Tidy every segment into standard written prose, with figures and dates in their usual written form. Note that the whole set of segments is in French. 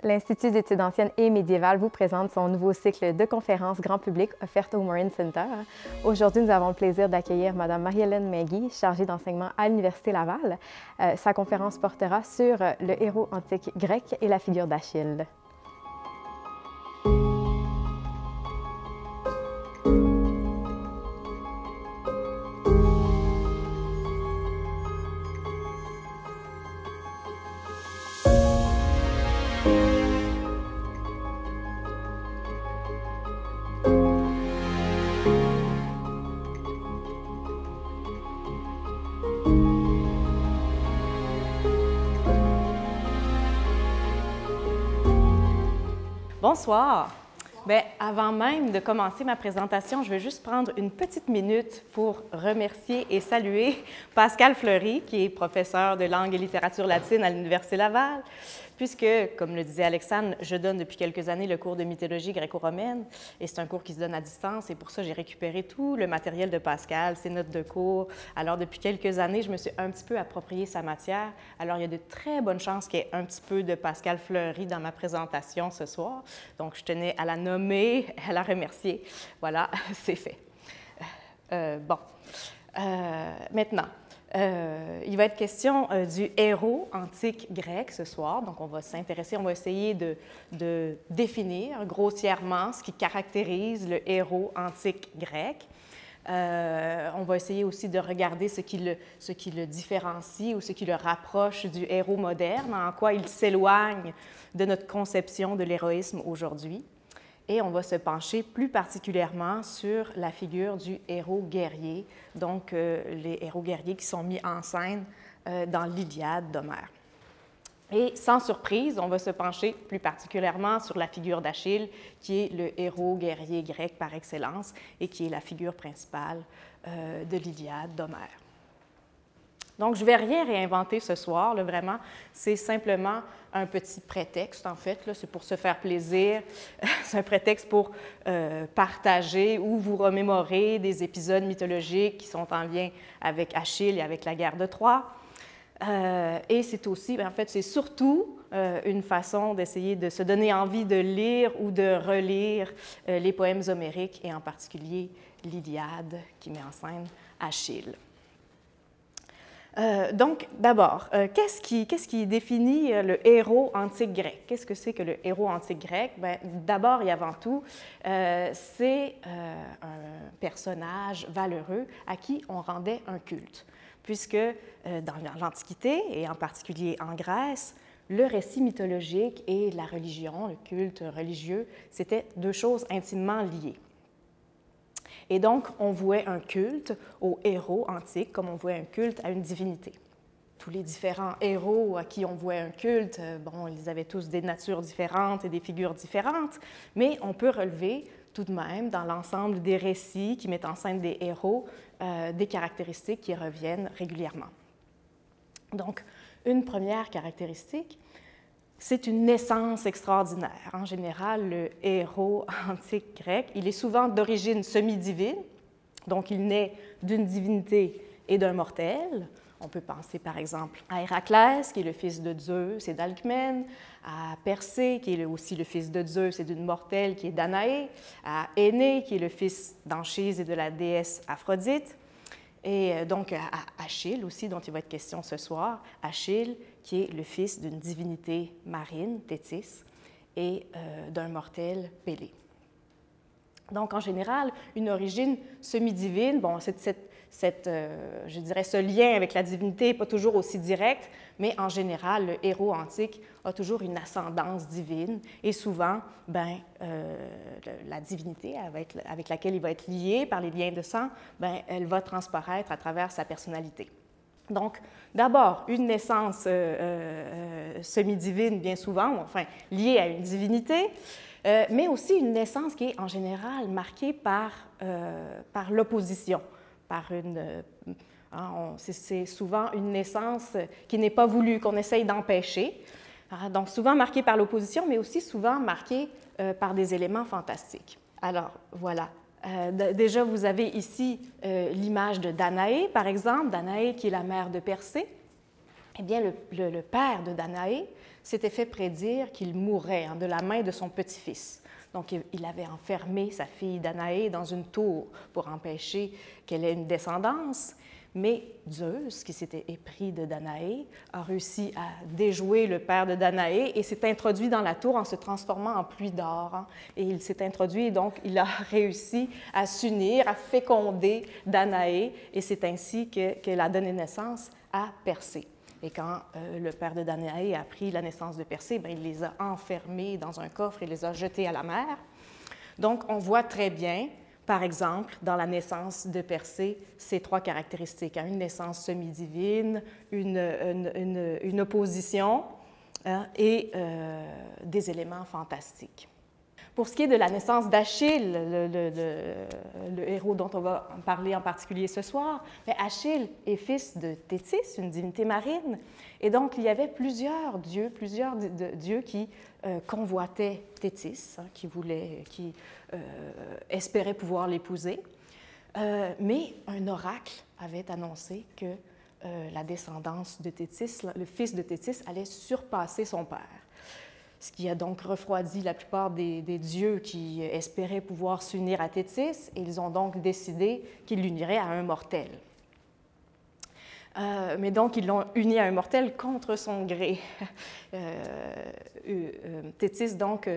L'Institut d'études anciennes et médiévales vous présente son nouveau cycle de conférences grand public offerte au Morin Center. Aujourd'hui, nous avons le plaisir d'accueillir Mme Marie-Hélène Mainguy, chargée d'enseignement à l'Université Laval. Sa conférence portera sur le héros antique grec et la figure d'Achille. Bonsoir. Bien, avant même de commencer ma présentation, je vais juste prendre une petite minute pour remercier et saluer Pascal Fleury, qui est professeur de langue et littérature latine à l'Université Laval, puisque, comme le disait Alexandre, je donne depuis quelques années le cours de mythologie gréco-romaine, et c'est un cours qui se donne à distance, et pour ça, j'ai récupéré tout le matériel de Pascal, ses notes de cours. Alors, depuis quelques années, je me suis un petit peu approprié sa matière. Alors, il y a de très bonnes chances qu'il y ait un petit peu de Pascal Fleury dans ma présentation ce soir. Donc, je tenais à la nommer, à la remercier. Voilà, c'est fait. Maintenant, il va être question du héros antique grec ce soir. Donc, on va s'intéresser, on va essayer de définir grossièrement ce qui caractérise le héros antique grec. On va essayer aussi de regarder ce qui le différencie ou ce qui le rapproche du héros moderne, en quoi il s'éloigne de notre conception de l'héroïsme aujourd'hui. Et on va se pencher plus particulièrement sur la figure du héros guerrier, donc les héros guerriers qui sont mis en scène dans l'Iliade d'Homère. Et sans surprise, on va se pencher plus particulièrement sur la figure d'Achille, qui est le héros guerrier grec par excellence et qui est la figure principale de l'Iliade d'Homère. Donc, je ne vais rien réinventer ce soir, là, vraiment. C'est simplement un petit prétexte, en fait. C'est pour se faire plaisir. C'est un prétexte pour partager ou vous remémorer des épisodes mythologiques qui sont en lien avec Achille et avec la guerre de Troie. Et c'est aussi, en fait, c'est surtout une façon d'essayer de se donner envie de lire ou de relire les poèmes homériques, et en particulier l'Iliade qui met en scène Achille. Donc, d'abord, qu'est-ce qui définit le héros antique grec? Qu'est-ce que c'est que le héros antique grec? Bien, d'abord et avant tout, c'est un personnage valeureux à qui on rendait un culte, puisque dans l'Antiquité, et en particulier en Grèce, le récit mythologique et la religion, le culte religieux, c'était deux choses intimement liées. Et donc, on vouait un culte aux héros antiques comme on vouait un culte à une divinité. Tous les différents héros à qui on vouait un culte, bon, ils avaient tous des natures différentes et des figures différentes, mais on peut relever tout de même, dans l'ensemble des récits qui mettent en scène des héros, des caractéristiques qui reviennent régulièrement. Donc, une première caractéristique, c'est une naissance extraordinaire. En général, le héros antique grec, il est souvent d'origine semi-divine, donc il naît d'une divinité et d'un mortel. On peut penser par exemple à Héraclès, qui est le fils de Zeus et d'Alcmène, à Persée, qui est aussi le fils de Zeus et d'une mortelle qui est Danaé, à Énée, qui est le fils d'Anchise et de la déesse Aphrodite, et donc à Achille aussi, dont il va être question ce soir, Achille, qui est le fils d'une divinité marine, Thétis, et d'un mortel, Pélée. Donc, en général, une origine semi-divine, bon, je dirais, ce lien avec la divinité n'est pas toujours aussi direct, mais en général, le héros antique a toujours une ascendance divine, et souvent, la divinité avec laquelle il va être lié par les liens de sang, elle va transparaître à travers sa personnalité. Donc, d'abord, une naissance semi-divine, bien souvent, enfin, liée à une divinité, mais aussi une naissance qui est en général marquée par l'opposition, c'est souvent une naissance qui n'est pas voulue, qu'on essaye d'empêcher. Donc, souvent marquée par l'opposition, mais aussi souvent marquée par des éléments fantastiques. Alors, voilà. Déjà, vous avez ici l'image de Danaé, par exemple, Danaé qui est la mère de Persée. eh bien, le père de Danaé s'était fait prédire qu'il mourrait de la main de son petit-fils. Donc, il avait enfermé sa fille Danaé dans une tour pour empêcher qu'elle ait une descendance. Mais Zeus, qui s'était épris de Danaé, a réussi à déjouer le père de Danaé et s'est introduit dans la tour en se transformant en pluie d'or. Et il s'est introduit, donc il a réussi à s'unir, à féconder Danaé, et c'est ainsi qu'elle a donné naissance à Persée. Et quand le père de Danaé a appris la naissance de Persée, il les a enfermés dans un coffre et les a jetés à la mer. Donc, on voit très bien, par exemple, dans la naissance de Persée, ces trois caractéristiques. Une naissance semi-divine, une opposition et des éléments fantastiques. Pour ce qui est de la naissance d'Achille, le héros dont on va parler en particulier ce soir, Achille est fils de Thétis, une divinité marine, et donc il y avait plusieurs dieux qui convoitaient Thétis, qui espéraient pouvoir l'épouser, mais un oracle avait annoncé que la descendance de Thétis, le fils de Thétis, allait surpasser son père. Ce qui a donc refroidi la plupart des dieux qui espéraient pouvoir s'unir à Thétis, et ils ont donc décidé qu'ils l'uniraient à un mortel. Mais donc, ils l'ont uni à un mortel contre son gré. Thétis, donc,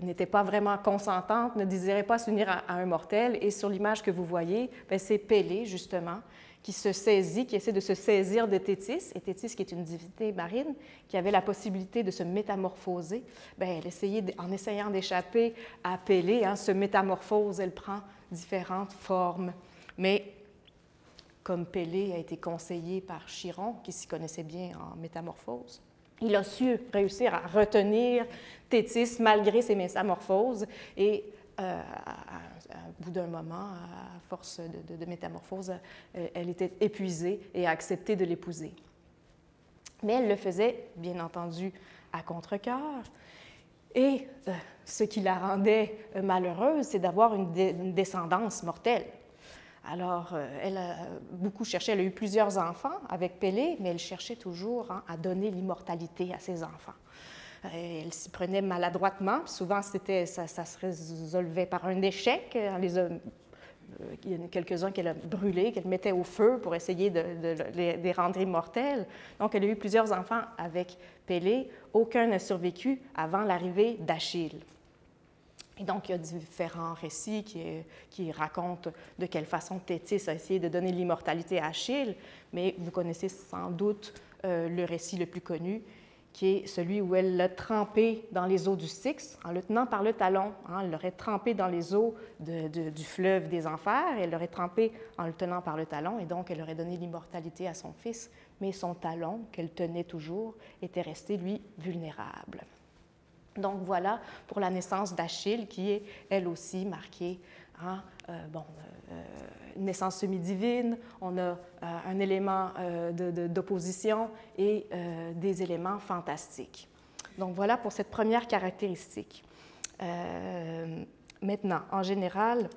n'était pas vraiment consentante, ne désirait pas s'unir à un mortel, et sur l'image que vous voyez, c'est Pélée, justement, qui essaie de se saisir de Thétis, et Thétis, qui est une divinité marine, qui avait la possibilité de se métamorphoser, elle en essayant d'échapper à Pélée, se métamorphose, elle prend différentes formes. Mais comme Pélée a été conseillé par Chiron, qui s'y connaissait bien en métamorphose, il a su réussir à retenir Thétis malgré ses métamorphoses, et au bout d'un moment, à force de métamorphose, elle était épuisée et a accepté de l'épouser. Mais elle le faisait, bien entendu, à contre-cœur. Et ce qui la rendait malheureuse, c'est d'avoir une descendance mortelle. Alors, elle a beaucoup cherché, elle a eu plusieurs enfants avec Pélée, mais elle cherchait toujours à donner l'immortalité à ses enfants. Elle s'y prenait maladroitement, souvent ça se résolvait par un échec. Il y en a quelques-uns qu'elle a brûlés, qu'elle mettait au feu pour essayer de les rendre immortels. Donc, elle a eu plusieurs enfants avec Pélée. Aucun n'a survécu avant l'arrivée d'Achille. Et donc, il y a différents récits qui racontent de quelle façon Thétis a essayé de donner l'immortalité à Achille, mais vous connaissez sans doute le récit le plus connu, qui est celui où elle l'a trempé dans les eaux du Styx en le tenant par le talon. Elle l'aurait trempé dans les eaux du fleuve des Enfers, et elle l'aurait trempé en le tenant par le talon, et donc elle aurait donné l'immortalité à son fils, mais son talon, qu'elle tenait toujours, était resté, lui, vulnérable. Donc voilà pour la naissance d'Achille, qui est, elle aussi, marquée une naissance semi-divine, on a un élément d'opposition et des éléments fantastiques. Donc voilà pour cette première caractéristique. Maintenant, en général,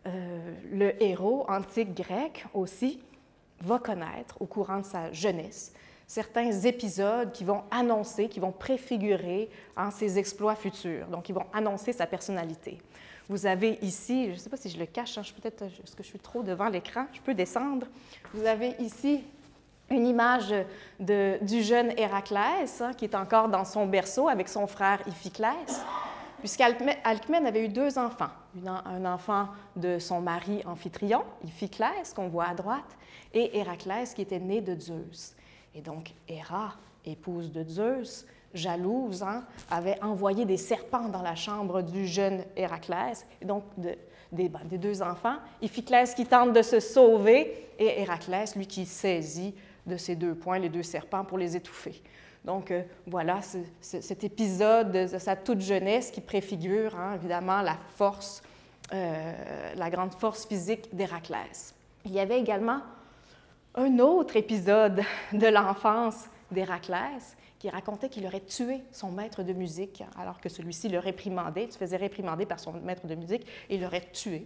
le héros antique grec aussi va connaître au courant de sa jeunesse certains épisodes qui vont annoncer, qui vont préfigurer ses exploits futurs, donc qui vont annoncer sa personnalité. Vous avez ici, je ne sais pas si je le cache, peut-être, est-ce que je suis trop devant l'écran? Je peux descendre. Vous avez ici une image du jeune Héraclès, qui est encore dans son berceau avec son frère Iphiclès, puisqu'Alcmène avait eu deux enfants. Un enfant de son mari Amphitryon, Iphiclès, qu'on voit à droite, et Héraclès, qui était né de Zeus. Et donc, Héra, épouse de Zeus, jalouse, avait envoyé des serpents dans la chambre du jeune Héraclès, et donc des deux enfants. Iphiclès qui tente de se sauver, et Héraclès, lui, qui saisit de ses deux poings les deux serpents pour les étouffer. Donc, voilà cet épisode de sa toute jeunesse qui préfigure, évidemment, la force, la grande force physique d'Héraclès. Il y avait également un autre épisode de l'enfance d'Héraclès, qui racontait qu'il aurait tué son maître de musique, alors que celui-ci le réprimandait. Il se faisait réprimander par son maître de musique et il l'aurait tué.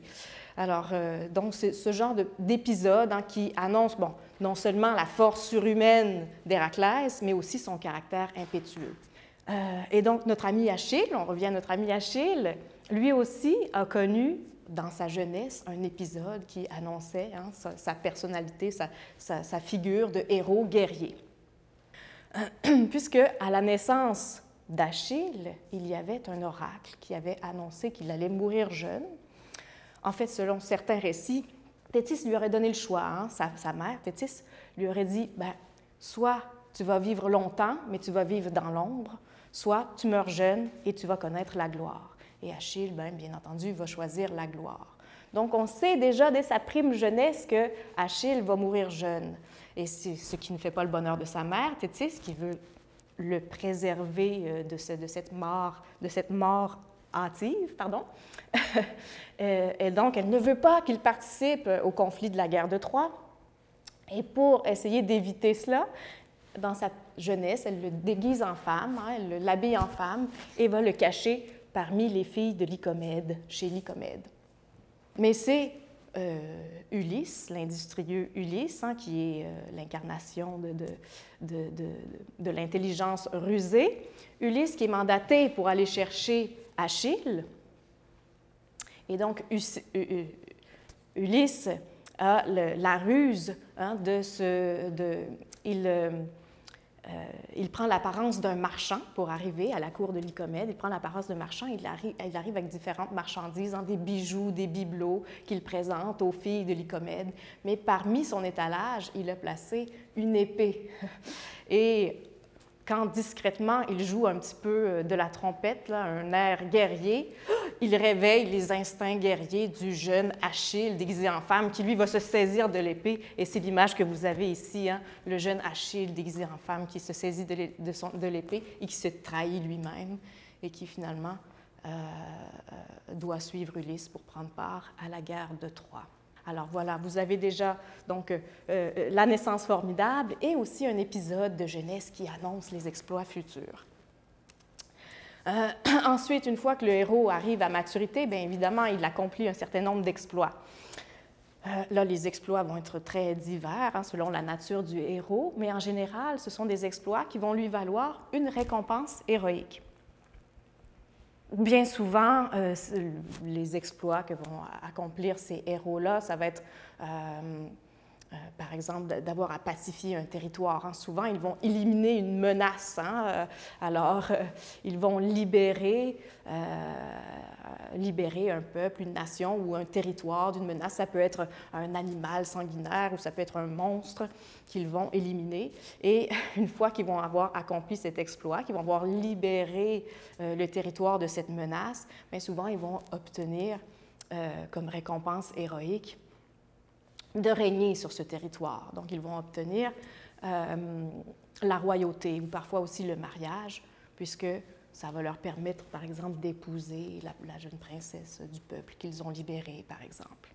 Alors, donc, c'est ce genre d'épisode qui annonce, bon, non seulement la force surhumaine d'Héraclès, mais aussi son caractère impétueux. Et donc, notre ami Achille, on revient à notre ami Achille, lui aussi a connu dans sa jeunesse un épisode qui annonçait sa personnalité, sa figure de héros guerrier. Puisque à la naissance d'Achille, il y avait un oracle qui avait annoncé qu'il allait mourir jeune. En fait, selon certains récits, Thétis lui aurait donné le choix. Sa mère, Thétis, lui aurait dit, soit tu vas vivre longtemps, mais tu vas vivre dans l'ombre, soit tu meurs jeune et tu vas connaître la gloire. Et Achille, bien entendu, va choisir la gloire. Donc, on sait déjà dès sa prime jeunesse que Achille va mourir jeune. Et c'est ce qui ne fait pas le bonheur de sa mère, Thétis, qui veut le préserver de cette mort hâtive, pardon. Et donc, elle ne veut pas qu'il participe au conflit de la guerre de Troie. Et pour essayer d'éviter cela, dans sa jeunesse, elle le déguise en femme, elle l'habille en femme et va le cacher parmi les filles de Lycomède, chez Lycomède. Mais c'est Ulysse, l'industrieux Ulysse, qui est l'incarnation de l'intelligence rusée. Ulysse qui est mandaté pour aller chercher Achille. Et donc, Ulysse a la ruse il prend l'apparence d'un marchand pour arriver à la cour de Lycomède. Il prend l'apparence d'un marchand, il arrive avec différentes marchandises, des bijoux, des bibelots qu'il présente aux filles de Lycomède. Mais parmi son étalage, il a placé une épée. Et quand discrètement il joue un petit peu de la trompette, un air guerrier, il réveille les instincts guerriers du jeune Achille déguisé en femme qui, lui, va se saisir de l'épée. Et c'est l'image que vous avez ici, le jeune Achille déguisé en femme qui se saisit de l'épée et qui se trahit lui-même et qui, finalement, doit suivre Ulysse pour prendre part à la guerre de Troie. Alors voilà, vous avez déjà donc la naissance formidable et aussi un épisode de jeunesse qui annonce les exploits futurs. Ensuite, une fois que le héros arrive à maturité, bien évidemment, il accomplit un certain nombre d'exploits. Là, les exploits vont être très divers selon la nature du héros, mais en général, ce sont des exploits qui vont lui valoir une récompense héroïque. Bien souvent, les exploits que vont accomplir ces héros-là, ça va être, par exemple, d'avoir à pacifier un territoire. Souvent, ils vont éliminer une menace. Alors, ils vont libérer un peuple, une nation ou un territoire d'une menace. Ça peut être un animal sanguinaire ou ça peut être un monstre qu'ils vont éliminer. Et une fois qu'ils vont avoir accompli cet exploit, qu'ils vont avoir libéré le territoire de cette menace, bien souvent, ils vont obtenir comme récompense héroïque de régner sur ce territoire. Donc, ils vont obtenir la royauté ou parfois aussi le mariage, puisque ça va leur permettre, par exemple, d'épouser la jeune princesse du peuple qu'ils ont libérée, par exemple.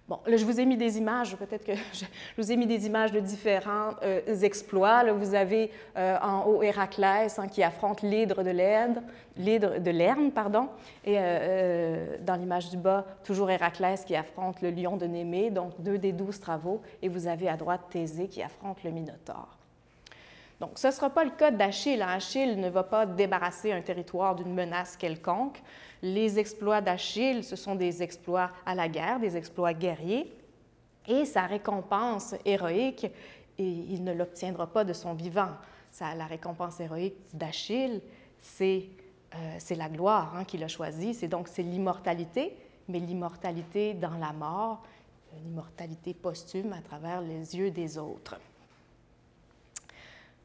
Bon, là, je vous ai mis des images, peut-être que je vous ai mis des images de différents exploits. Là, vous avez en haut Héraclès qui affronte l'hydre de Lerne, et dans l'image du bas, toujours Héraclès qui affronte le lion de Némée, donc 2 des 12 travaux, et vous avez à droite Thésée qui affronte le Minotaure. Donc, ce ne sera pas le cas d'Achille. Achille ne va pas débarrasser un territoire d'une menace quelconque. Les exploits d'Achille, ce sont des exploits à la guerre, des exploits guerriers, et sa récompense héroïque, il ne l'obtiendra pas de son vivant. La récompense héroïque d'Achille, c'est la gloire qu'il a choisie, c'est l'immortalité, mais l'immortalité dans la mort, l'immortalité posthume à travers les yeux des autres.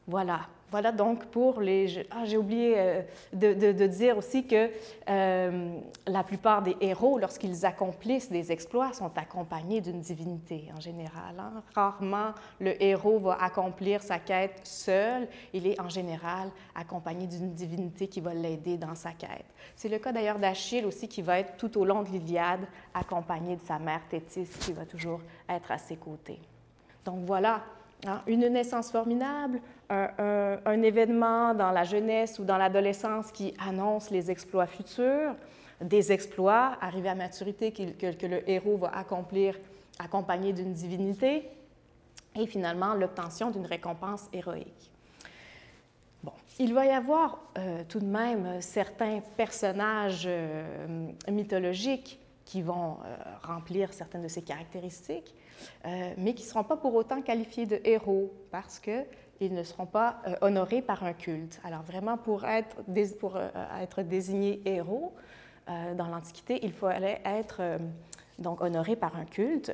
Voilà donc pour les... j'ai oublié de dire aussi que la plupart des héros, lorsqu'ils accomplissent des exploits, sont accompagnés d'une divinité en général. Rarement le héros va accomplir sa quête seul, il est en général accompagné d'une divinité qui va l'aider dans sa quête. C'est le cas d'ailleurs d'Achille aussi qui va être tout au long de l'Iliade accompagné de sa mère Thétis qui va toujours être à ses côtés. Donc voilà hein, une naissance formidable, un événement dans la jeunesse ou dans l'adolescence qui annonce les exploits futurs, des exploits arrivés à maturité que le héros va accomplir accompagné d'une divinité, et finalement l'obtention d'une récompense héroïque. Bon, il va y avoir tout de même certains personnages mythologiques qui vont remplir certaines de ces caractéristiques, mais qui ne seront pas pour autant qualifiés de héros parce qu'ils ne seront pas honorés par un culte. Alors vraiment, pour être désigné héros dans l'Antiquité, il fallait être donc honoré par un culte.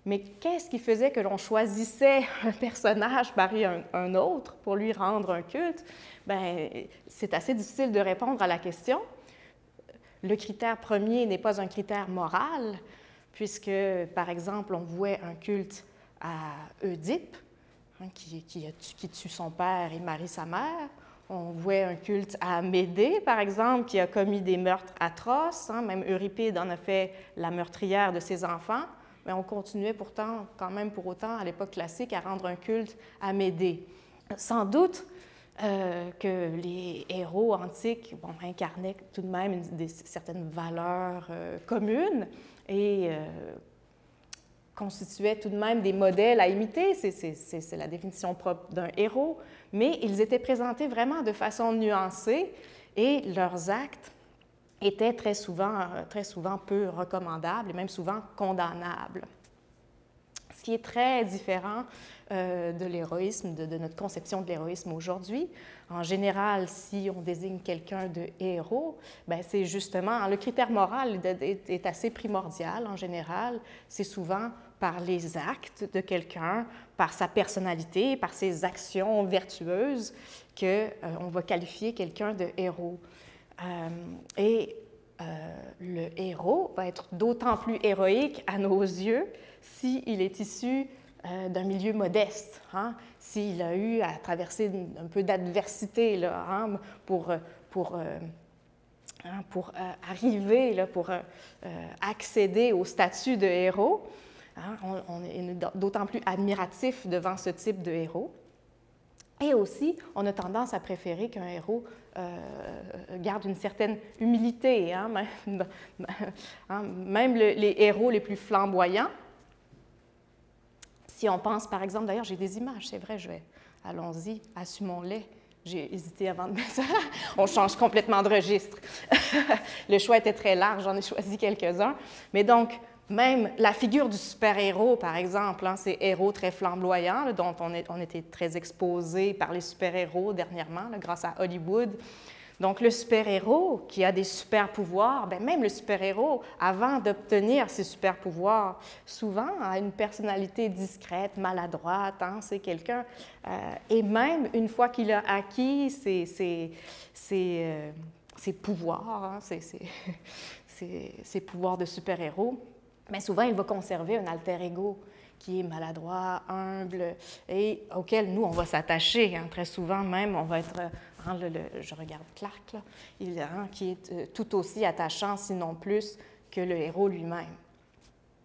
Mais qu'est-ce qui faisait que l'on choisissait un personnage parmi un autre pour lui rendre un culte? Bien, c'est assez difficile de répondre à la question. Le critère premier n'est pas un critère moral, puisque, par exemple, on vouait un culte à Oedipe, hein, qui tue son père et marie sa mère. On vouait un culte à Médée, par exemple, qui a commis des meurtres atroces. Hein, même Euripide en a fait la meurtrière de ses enfants. Mais on continuait pourtant, quand même pour autant, à l'époque classique, à rendre un culte à Médée. Sans doute que les héros antiques incarnaient tout de même certaines valeurs communes et constituaient tout de même des modèles à imiter. C'est la définition propre d'un héros. Mais ils étaient présentés vraiment de façon nuancée et leurs actes étaient très souvent peu recommandables et même souvent condamnables. Ce qui est très différent de l'héroïsme, de notre conception de l'héroïsme aujourd'hui. En général, si on désigne quelqu'un de héros, c'est justement, le critère moral est assez primordial en général. C'est souvent par les actes de quelqu'un, par sa personnalité, par ses actions vertueuses qu'on va qualifier quelqu'un de héros. Le héros va être d'autant plus héroïque à nos yeux s'il est issu d'un milieu modeste, hein? S'il a eu à traverser un peu d'adversité là, hein, pour arriver, là, pour accéder au statut de héros. Hein? On est d'autant plus admiratif devant ce type de héros. Et aussi, on a tendance à préférer qu'un héros garde une certaine humilité. Hein? Même les héros les plus flamboyants. Si on pense, par exemple, d'ailleurs, j'ai des images, c'est vrai, allons-y, assumons-les. J'ai hésité avant de mettre ça. On change complètement de registre. Le choix était très large, j'en ai choisi quelques-uns. Mais donc, même la figure du super-héros, par exemple, hein, ces héros très flamboyants, là, dont on était très exposés par les super-héros dernièrement, là, grâce à Hollywood. Donc, le super-héros qui a des super-pouvoirs, même le super-héros, avant d'obtenir ses super-pouvoirs, souvent a une personnalité discrète, maladroite. Hein, c'est quelqu'un... et même une fois qu'il a acquis ses pouvoirs, hein, ses pouvoirs de super-héros, mais souvent, il va conserver un alter ego qui est maladroit, humble, et auquel nous, on va s'attacher. Hein. Très souvent, même, on va être... Hein, je regarde Clark, là, qui est tout aussi attachant, sinon plus, que le héros lui-même.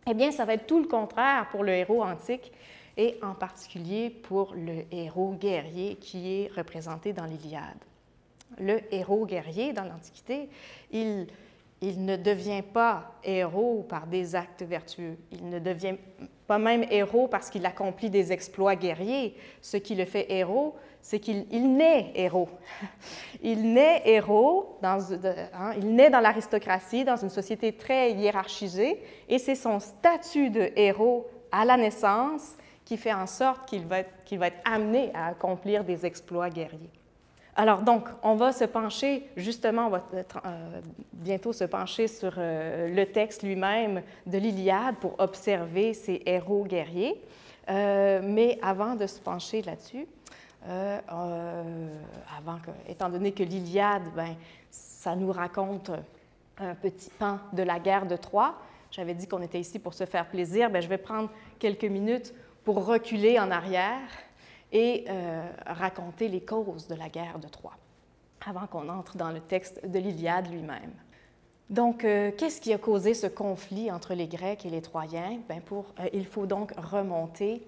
Eh bien, ça va être tout le contraire pour le héros antique, et en particulier pour le héros guerrier qui est représenté dans l'Iliade. Le héros guerrier, dans l'Antiquité, il ne devient pas héros par des actes vertueux. Il ne devient pas même héros parce qu'il accomplit des exploits guerriers. Ce qui le fait héros, c'est qu'il naît héros. Il naît héros, il naît dans l'aristocratie, dans une société très hiérarchisée, et c'est son statut de héros à la naissance qui fait en sorte qu'il va être amené à accomplir des exploits guerriers. Alors donc, on va se pencher, justement, on va bientôt se pencher sur le texte lui-même de l'Iliade pour observer ces héros guerriers. Mais avant de se pencher là-dessus, étant donné que l'Iliade, ça nous raconte un petit pan de la guerre de Troie, j'avais dit qu'on était ici pour se faire plaisir, je vais prendre quelques minutes pour reculer en arrière et raconter les causes de la guerre de Troie, avant qu'on entre dans le texte de l'Iliade lui-même. Donc, qu'est-ce qui a causé ce conflit entre les Grecs et les Troyens? Il faut donc remonter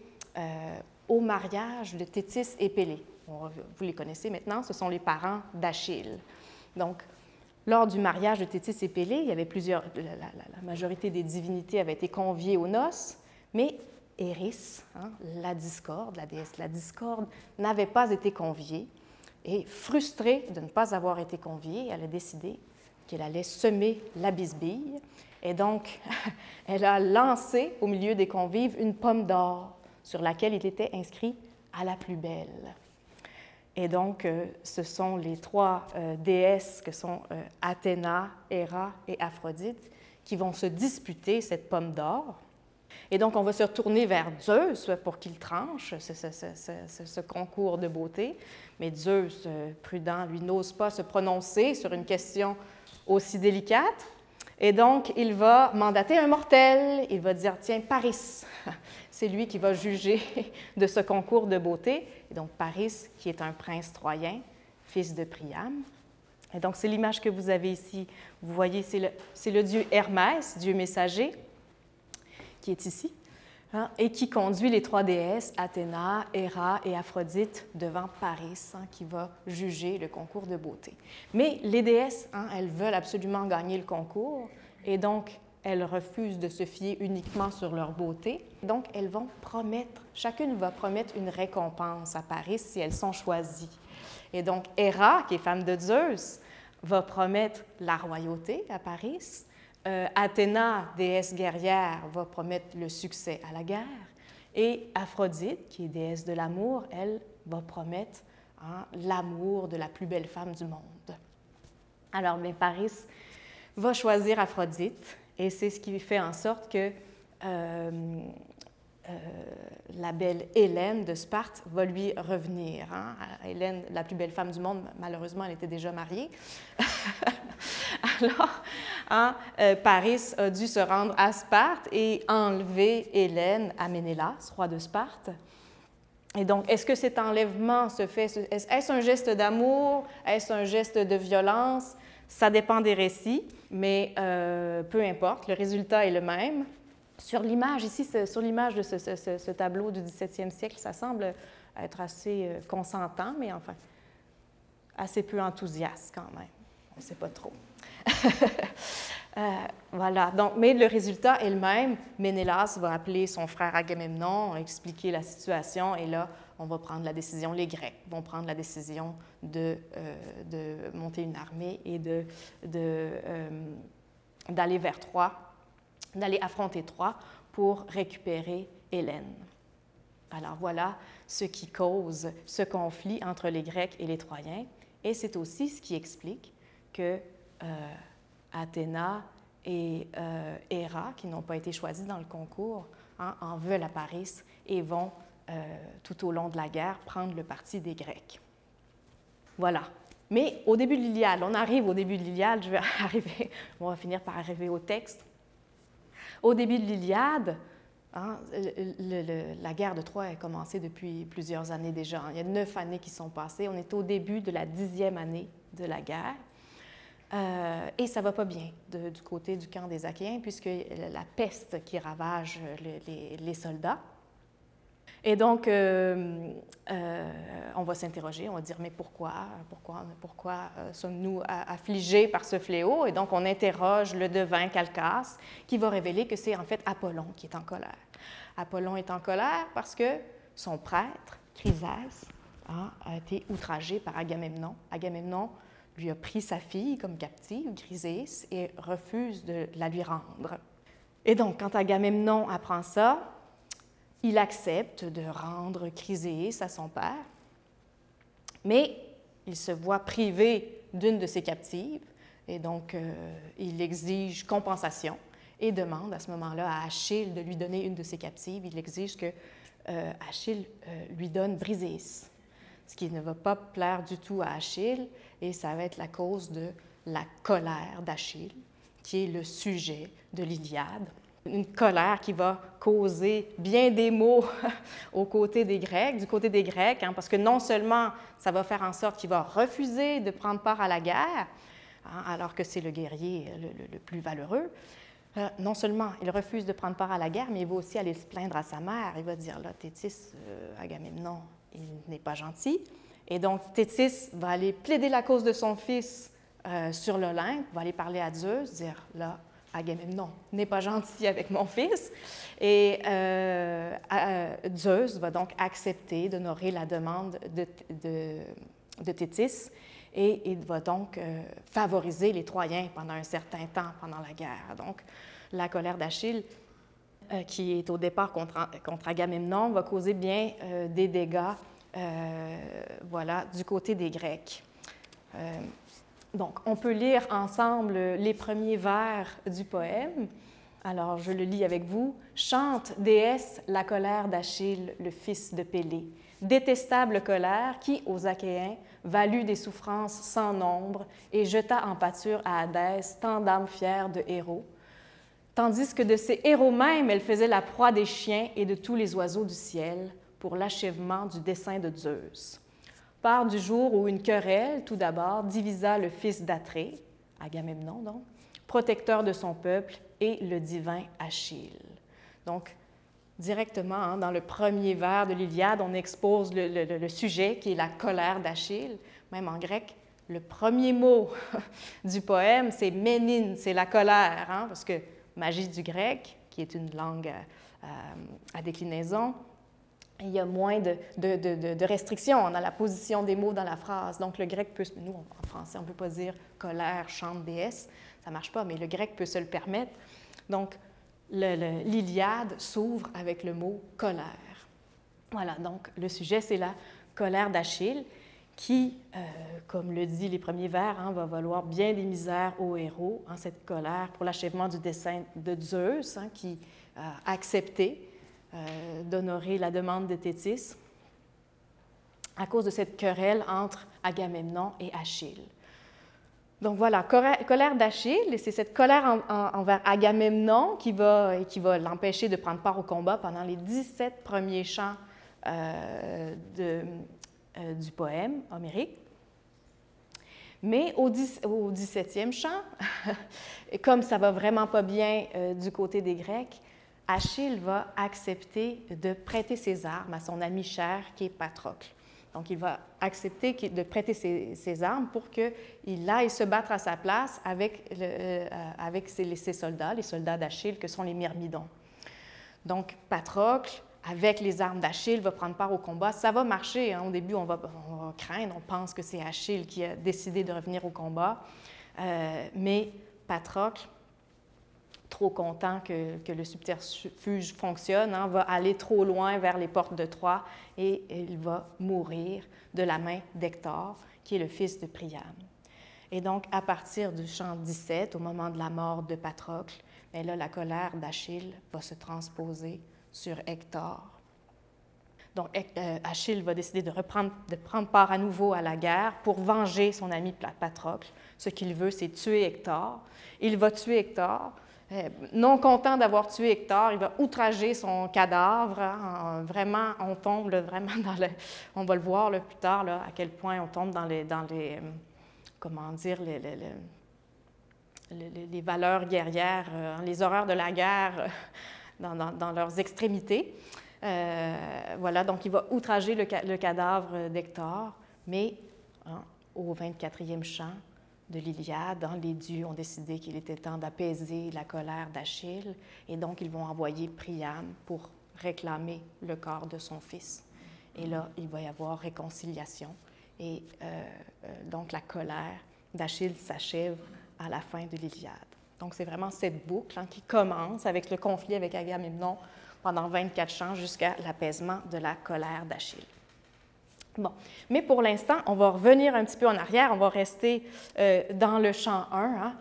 au mariage de Thétis et Pélée. Vous les connaissez maintenant, ce sont les parents d'Achille. Donc, lors du mariage de Thétis et Pélée, il y avait la majorité des divinités avaient été conviées aux noces, mais Eris, la discorde, la déesse de la discorde, n'avait pas été conviée. Et frustrée de ne pas avoir été conviée, elle a décidé qu'elle allait semer la bisbille. Et donc, elle a lancé au milieu des convives une pomme d'or sur laquelle il était inscrit « à la plus belle ». Et donc, ce sont les trois déesses que sont Athéna, Héra et Aphrodite qui vont se disputer cette pomme d'or. Et donc, on va se retourner vers Zeus pour qu'il tranche ce concours de beauté. Mais Zeus, prudent, lui, n'ose pas se prononcer sur une question aussi délicate. Et donc, il va mandater un mortel. Il va dire, tiens, Paris, c'est lui qui va juger de ce concours de beauté. Et donc, Paris, qui est un prince troyen, fils de Priam. Et donc, c'est l'image que vous avez ici. Vous voyez, c'est le dieu Hermès, dieu messager, qui est ici, et qui conduit les trois déesses, Athéna, Héra et Aphrodite, devant Paris, qui va juger le concours de beauté. Mais les déesses, elles veulent absolument gagner le concours, et donc elles refusent de se fier uniquement sur leur beauté. Donc, elles vont promettre, chacune va promettre une récompense à Paris si elles sont choisies. Et donc, Héra, qui est femme de Zeus, va promettre la royauté à Paris. Athéna, déesse guerrière, va promettre le succès à la guerre. Et Aphrodite, qui est déesse de l'amour, elle va promettre l'amour de la plus belle femme du monde. Alors, bien, Paris va choisir Aphrodite, et c'est ce qui fait en sorte que la belle Hélène de Sparte va lui revenir. Hélène, la plus belle femme du monde, malheureusement, elle était déjà mariée. Alors, Paris a dû se rendre à Sparte et enlever Hélène à Ménélas, roi de Sparte. Et donc, est-ce que cet enlèvement se fait, est-ce un geste d'amour, est-ce un geste de violence? Ça dépend des récits, mais peu importe, le résultat est le même. Sur l'image, ici, sur l'image de ce tableau du 17e siècle, ça semble être assez consentant, mais enfin, assez peu enthousiaste quand même. On ne sait pas trop. Voilà, donc, mais le résultat est le même. Ménélas va appeler son frère Agamemnon, expliquer la situation, et là, on va prendre la décision, les Grecs vont prendre la décision de monter une armée et d'aller vers Troie, d'aller affronter Troie pour récupérer Hélène. Alors voilà ce qui cause ce conflit entre les Grecs et les Troyens, et c'est aussi ce qui explique que Athéna et Héra, qui n'ont pas été choisis dans le concours, en veulent à Paris et vont, tout au long de la guerre, prendre le parti des Grecs. Voilà. Mais au début de l'Iliade, on arrive au début de l'Iliade, on va finir par arriver au texte. Au début de l'Iliade, la guerre de Troie a commencé depuis plusieurs années déjà. Il y a 9 années qui sont passées. On est au début de la 10e année de la guerre. Et ça ne va pas bien du côté du camp des Achéens, puisque la peste qui ravage les soldats. Et donc, on va s'interroger, on va dire, mais pourquoi sommes-nous affligés par ce fléau? Et donc, on interroge le devin Calchas, qui va révéler que c'est en fait Apollon qui est en colère. Apollon est en colère parce que son prêtre, Chrysès, a été outragé par Agamemnon. Agamemnon lui a pris sa fille comme captive, Chrysès, et refuse de la lui rendre. Et donc, quand Agamemnon apprend ça, il accepte de rendre Chrysès à son père, mais il se voit privé d'une de ses captives, et donc il exige compensation et demande à ce moment-là à Achille de lui donner une de ses captives. Il exige que Achille lui donne Brisès, ce qui ne va pas plaire du tout à Achille, et ça va être la cause de la colère d'Achille, qui est le sujet de l'Iliade. Une colère qui va causer bien des maux du côté des Grecs, parce que non seulement ça va faire en sorte qu'il va refuser de prendre part à la guerre, alors que c'est le guerrier le plus valeureux, Non seulement il refuse de prendre part à la guerre, mais il va aussi aller se plaindre à sa mère. Il va dire, là, Thétis, Agamemnon, il n'est pas gentil. Et donc, Thétis va aller plaider la cause de son fils sur l'Olympe, va aller parler à Zeus, dire, là, Agamemnon n'est pas gentil avec mon fils. Et Zeus va donc accepter d'honorer la demande de Thétis et il va donc favoriser les Troyens pendant un certain temps pendant la guerre. Donc, la colère d'Achille, qui est au départ contre Agamemnon, va causer bien des dégâts voilà, du côté des Grecs. Donc, on peut lire ensemble les premiers vers du poème. Alors, je le lis avec vous. « Chante, déesse, la colère d'Achille, le fils de Pélée. Détestable colère qui, aux Achéens, valut des souffrances sans nombre et jeta en pâture à Hadès tant d'âmes fières de héros. Tandis que de ces héros mêmes, elle faisait la proie des chiens et de tous les oiseaux du ciel pour l'achèvement du dessein de Zeus. Part du jour où une querelle, tout d'abord, divisa le fils d'Atrée, Agamemnon donc, protecteur de son peuple, et le divin Achille. » Donc, directement, dans le premier vers de l'Iliade, on expose le sujet qui est la colère d'Achille. Même en grec, le premier mot du poème, c'est ménine, c'est la colère, parce que magie du grec, qui est une langue à déclinaison, il y a moins de restrictions. On a la position des mots dans la phrase. Donc, le grec peut... Nous, en français, on ne peut pas dire « colère, chante, déesse ». Ça ne marche pas, mais le grec peut se le permettre. Donc, l'Iliade s'ouvre avec le mot « colère ». Voilà, donc le sujet, c'est la colère d'Achille qui, comme le dit les premiers vers, va valoir bien des misères aux héros, cette colère pour l'achèvement du dessein de Zeus, qui a accepté d'honorer la demande de Thétis à cause de cette querelle entre Agamemnon et Achille. Donc voilà, colère d'Achille, et c'est cette colère envers Agamemnon qui va l'empêcher de prendre part au combat pendant les 17 premiers chants du poème homérique. Mais au 17e chant, comme ça va vraiment pas bien du côté des Grecs, Achille va accepter de prêter ses armes à son ami cher qui est Patrocle. Donc, il va accepter de prêter ses armes pour qu'il aille se battre à sa place avec ses soldats, les soldats d'Achille, que sont les Myrmidons. Donc, Patrocle, avec les armes d'Achille, va prendre part au combat. Ça va marcher. Au début, on va craindre, on pense que c'est Achille qui a décidé de revenir au combat. Mais Patrocle, trop content que le subterfuge fonctionne, va aller trop loin vers les portes de Troie et il va mourir de la main d'Hector, qui est le fils de Priam. Et donc, à partir du chant 17, au moment de la mort de Patrocle, bien là, la colère d'Achille va se transposer sur Hector. Donc, Achille va décider de prendre part à nouveau à la guerre pour venger son ami Patrocle. Ce qu'il veut, c'est tuer Hector. Il va tuer Hector. Non content d'avoir tué Hector, il va outrager son cadavre. Vraiment, on tombe vraiment dans le... On va le voir plus tard, à quel point on tombe dans les comment dire, les valeurs guerrières, les horreurs de la guerre dans leurs extrémités. Voilà, donc il va outrager le cadavre d'Hector, mais au 24e chant de l'Iliade, les dieux ont décidé qu'il était temps d'apaiser la colère d'Achille, et donc ils vont envoyer Priam pour réclamer le corps de son fils. Et là, il va y avoir réconciliation, et donc la colère d'Achille s'achève à la fin de l'Iliade. Donc c'est vraiment cette boucle qui commence avec le conflit avec Agamemnon pendant 24 chants jusqu'à l'apaisement de la colère d'Achille. Bon, mais pour l'instant, on va revenir un petit peu en arrière, on va rester dans le chant 1.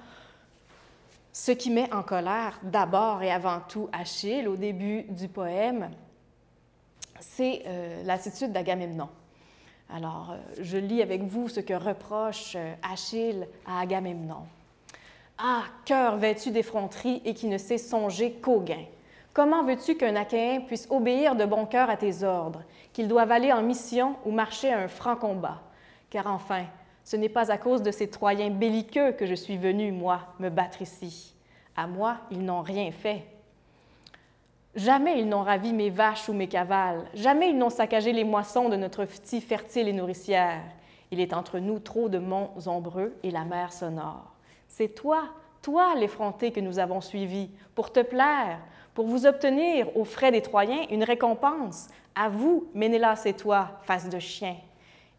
Ce qui met en colère d'abord et avant tout Achille au début du poème, c'est l'attitude d'Agamemnon. Alors, je lis avec vous ce que reproche Achille à Agamemnon. « Ah, cœur vêtu d'effronterie et qui ne sait songer qu'au gain! Comment veux-tu qu'un Achéen puisse obéir de bon cœur à tes ordres, qu'il doive aller en mission ou marcher à un franc combat? Car enfin, ce n'est pas à cause de ces Troyens belliqueux que je suis venu, moi, me battre ici. À moi, ils n'ont rien fait. Jamais ils n'ont ravi mes vaches ou mes cavales. Jamais ils n'ont saccagé les moissons de notre petit fertile et nourricière. Il est entre nous trop de monts ombreux et la mer sonore. C'est toi, l'effronté que nous avons suivi, pour te plaire, pour vous obtenir, aux frais des Troyens, une récompense. À vous, Ménélas et toi, face de chien.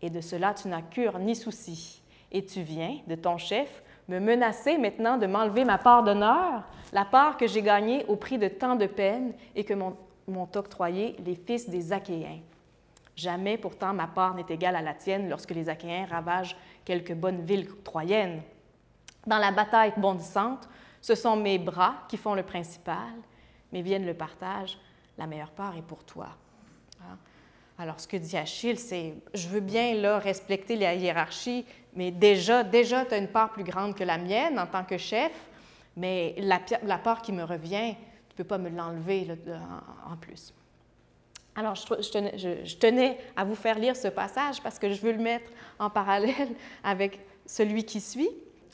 Et de cela tu n'as cure ni souci. Et tu viens, de ton chef, me menacer maintenant de m'enlever ma part d'honneur, la part que j'ai gagnée au prix de tant de peines et que m'ont octroyé les fils des Achéens. Jamais pourtant ma part n'est égale à la tienne lorsque les Achéens ravagent quelques bonnes villes troyennes. Dans la bataille bondissante, ce sont mes bras qui font le principal, mais vienne le partage, la meilleure part est pour toi. Hein? Alors, ce que dit Achille, c'est « je veux bien là, respecter la hiérarchie, mais déjà tu as une part plus grande que la mienne en tant que chef, mais la part qui me revient, tu ne peux pas me l'enlever en plus. » Alors, je tenais à vous faire lire ce passage parce que je veux le mettre en parallèle avec celui qui suit.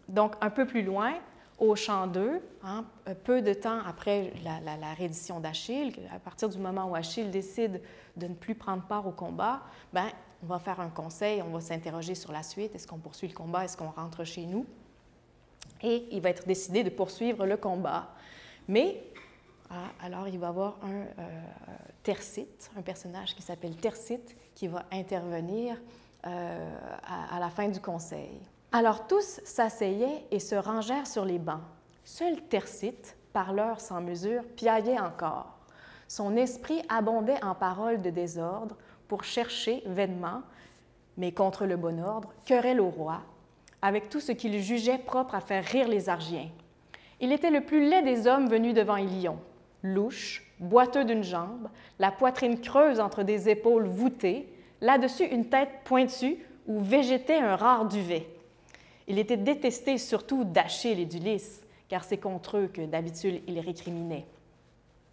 Donc, un peu plus loin, au chant 2, hein, peu de temps après la reddition d'Achille, à partir du moment où Achille décide de ne plus prendre part au combat, bien, on va faire un conseil, on va s'interroger sur la suite. Est-ce qu'on poursuit le combat? Est-ce qu'on rentre chez nous? Et il va être décidé de poursuivre le combat. Mais, alors, il va y avoir un Thersites, un personnage qui s'appelle Thersites, qui va intervenir à la fin du conseil. Alors tous s'asseyaient et se rangèrent sur les bancs. Seul Thersites, parleur sans mesure, piaillait encore. Son esprit abondait en paroles de désordre pour chercher vainement, mais contre le bon ordre, querelle au roi, avec tout ce qu'il jugeait propre à faire rire les Argiens. Il était le plus laid des hommes venus devant Ilion, louche, boiteux d'une jambe, la poitrine creuse entre des épaules voûtées, là-dessus une tête pointue où végétait un rare duvet. Il était détesté surtout d'Achille et d'Ulysse, car c'est contre eux que d'habitude il récriminait.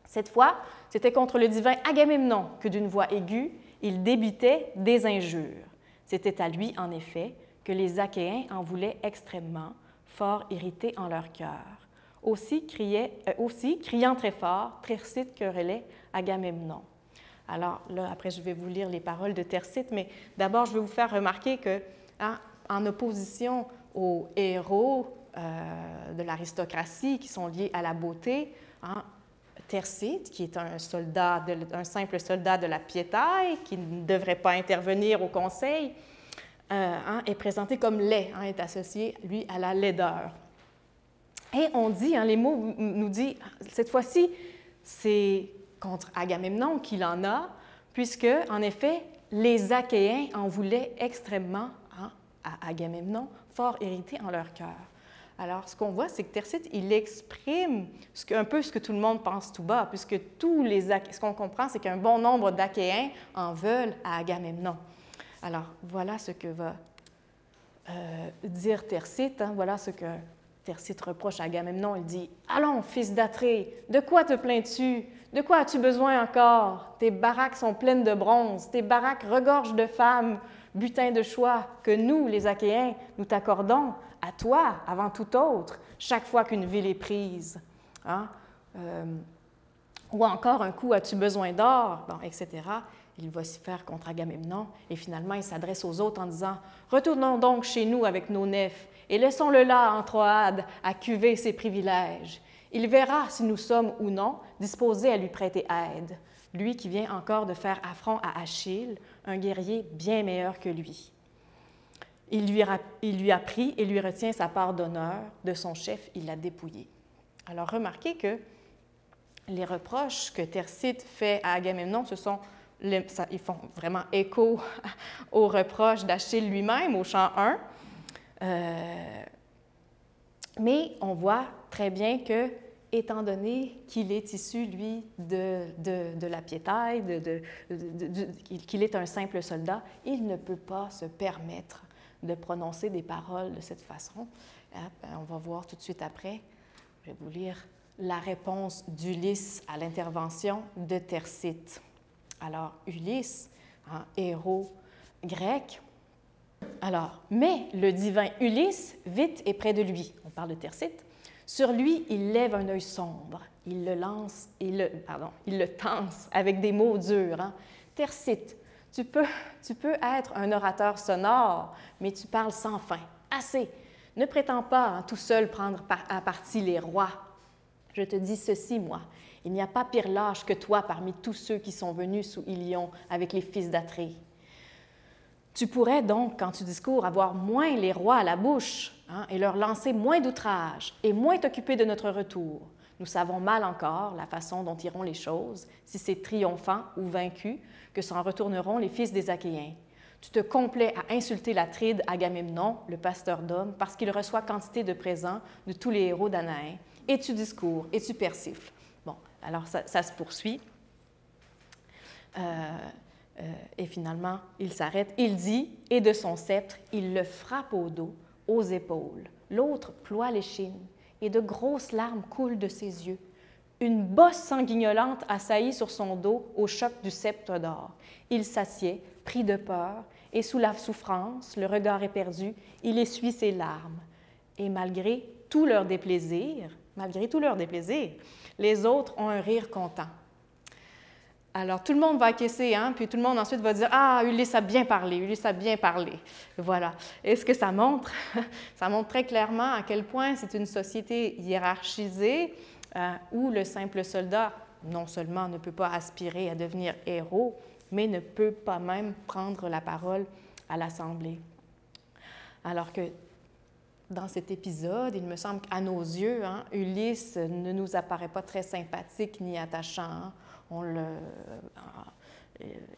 Cette fois, c'était contre le divin Agamemnon que d'une voix aiguë, il débitait des injures. C'était à lui, en effet, que les Achéens en voulaient extrêmement, fort irrités en leur cœur. Aussi, criant très fort, Thersites querellait Agamemnon. Alors là, après, je vais vous lire les paroles de Thersites, mais d'abord, je vais vous faire remarquer que, en opposition aux héros de l'aristocratie qui sont liés à la beauté, Thersites, qui est un simple soldat de la piétaille, qui ne devrait pas intervenir au conseil, est présenté comme laid, est associé, lui, à la laideur. Et on dit, les mots nous disent, cette fois-ci, c'est contre Agamemnon qu'il en a, puisque, en effet, les Achéens en voulaient extrêmement à Agamemnon, fort irrités en leur cœur. Alors, ce qu'on voit, c'est que Thersites, il exprime un peu ce que tout le monde pense tout bas, puisque ce qu'on comprend, c'est qu'un bon nombre d'Achéens en veulent à Agamemnon. Alors, voilà ce que va dire Thersites, voilà ce que Thersites reproche à Agamemnon. Il dit « Allons, fils d'Atrée, de quoi te plains-tu? De quoi as-tu besoin encore? Tes baraques sont pleines de bronze, tes baraques regorgent de femmes, butin de choix que nous, les Achéens, nous t'accordons, à toi, avant tout autre, chaque fois qu'une ville est prise. Ou encore un coup, as-tu besoin d'or? » etc. Il va s'y faire contre Agamemnon et finalement, il s'adresse aux autres en disant « Retournons donc chez nous avec nos nefs et laissons-le là en Troade à cuver ses privilèges. Il verra si nous sommes ou non disposés à lui prêter aide, lui qui vient encore de faire affront à Achille, un guerrier bien meilleur que lui. Il lui a pris et lui retient sa part d'honneur, de son chef, il l'a dépouillé. » Alors remarquez que les reproches que Thersites fait à Agamemnon, ils font vraiment écho aux reproches d'Achille lui-même au chant 1. Mais on voit très bien que, étant donné qu'il est issu, lui, de la piétaille, qu'il est un simple soldat, il ne peut pas se permettre de prononcer des paroles de cette façon. On va voir tout de suite après, je vais vous lire la réponse d'Ulysse à l'intervention de Thersites. Alors, Ulysse, héros grec, mais le divin Ulysse, vite et près de lui, on parle de Thersites, Sur lui, il lève un œil sombre. Il le tense avec des mots durs. Hein. Tercite, tu peux être un orateur sonore, mais tu parles sans fin. Assez. Ne prétends pas tout seul prendre à partie les rois. Je te dis ceci, moi. Il n'y a pas pire lâche que toi parmi tous ceux qui sont venus sous Ilion avec les fils d'Atrée. Tu pourrais donc, quand tu discours, avoir moins les rois à la bouche et leur lancer moins d'outrages et moins t'occuper de notre retour. Nous savons mal encore la façon dont iront les choses, si c'est triomphant ou vaincu, que s'en retourneront les fils des Achéens. Tu te complais à insulter l'Atride Agamemnon, le pasteur d'hommes, parce qu'il reçoit quantité de présents de tous les héros danaïens, et tu discours, et tu persifles. Bon, alors ça se poursuit. Et finalement, il s'arrête, il dit, et de son sceptre, il le frappe au dos, aux épaules. L'autre ploie l'échine, et de grosses larmes coulent de ses yeux. Une bosse sanguignolante assaillit sur son dos au choc du sceptre d'or. Il s'assied, pris de peur, et sous la souffrance, le regard éperdu, il essuie ses larmes. Et malgré tout leur déplaisir, les autres ont un rire content. Alors, tout le monde va acquiescer, puis tout le monde ensuite va dire « Ah, Ulysse a bien parlé, Ulysse a bien parlé. » Voilà. Et ce que ça montre? Ça montre très clairement à quel point c'est une société hiérarchisée où le simple soldat, non seulement ne peut pas aspirer à devenir héros, mais ne peut pas même prendre la parole à l'Assemblée. Alors que dans cet épisode, il me semble qu'à nos yeux, Ulysse ne nous apparaît pas très sympathique ni attachant.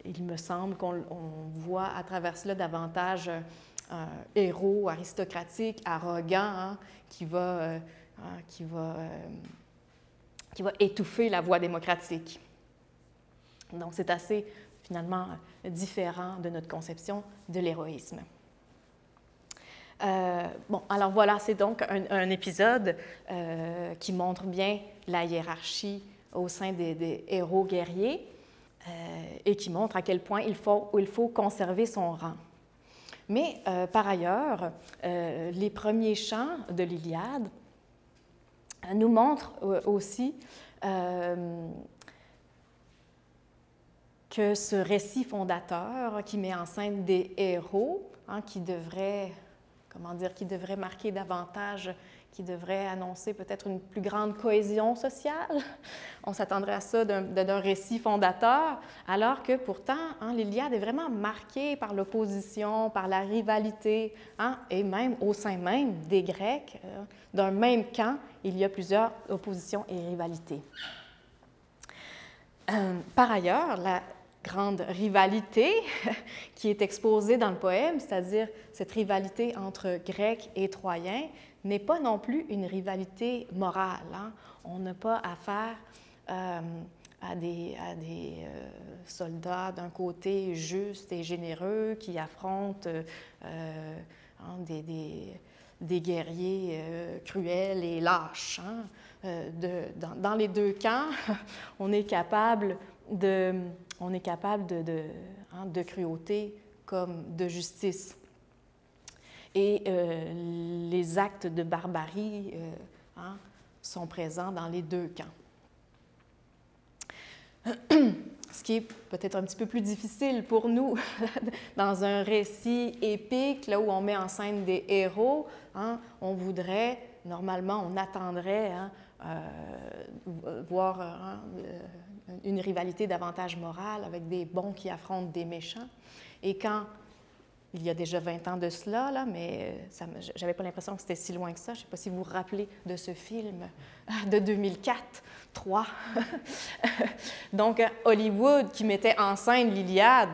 Il me semble qu'on voit à travers cela davantage un héros aristocratique, arrogant, qui va étouffer la voix démocratique. Donc, c'est assez, finalement, différent de notre conception de l'héroïsme. Bon, alors voilà, c'est donc un épisode qui montre bien la hiérarchie au sein des héros guerriers et qui montre à quel point il faut conserver son rang. Mais par ailleurs, les premiers chants de l'Iliade nous montrent aussi que ce récit fondateur qui met en scène des héros, qui devrait marquer davantage, qui devrait annoncer peut-être une plus grande cohésion sociale. On s'attendrait à ça d'un récit fondateur, alors que pourtant, l'Iliade est vraiment marquée par l'opposition, par la rivalité, et même au sein même des Grecs, d'un même camp, il y a plusieurs oppositions et rivalités. Par ailleurs, la grande rivalité qui est exposée dans le poème, c'est-à-dire cette rivalité entre Grecs et Troyens, n'est pas non plus une rivalité morale. On n'a pas affaire à des soldats d'un côté justes et généreux qui affrontent des guerriers cruels et lâches. Dans les deux camps, on est capable de cruauté comme de justice. Et les actes de barbarie sont présents dans les deux camps. Ce qui est peut-être un petit peu plus difficile pour nous dans un récit épique, là où on met en scène des héros, on voudrait, normalement, on attendrait voir une rivalité davantage morale avec des bons qui affrontent des méchants. Et quand il y a déjà 20 ans de cela, mais je n'avais pas l'impression que c'était si loin que ça. Je ne sais pas si vous vous rappelez de ce film de 2004, 3. Donc, Hollywood qui mettait en scène l'Iliade,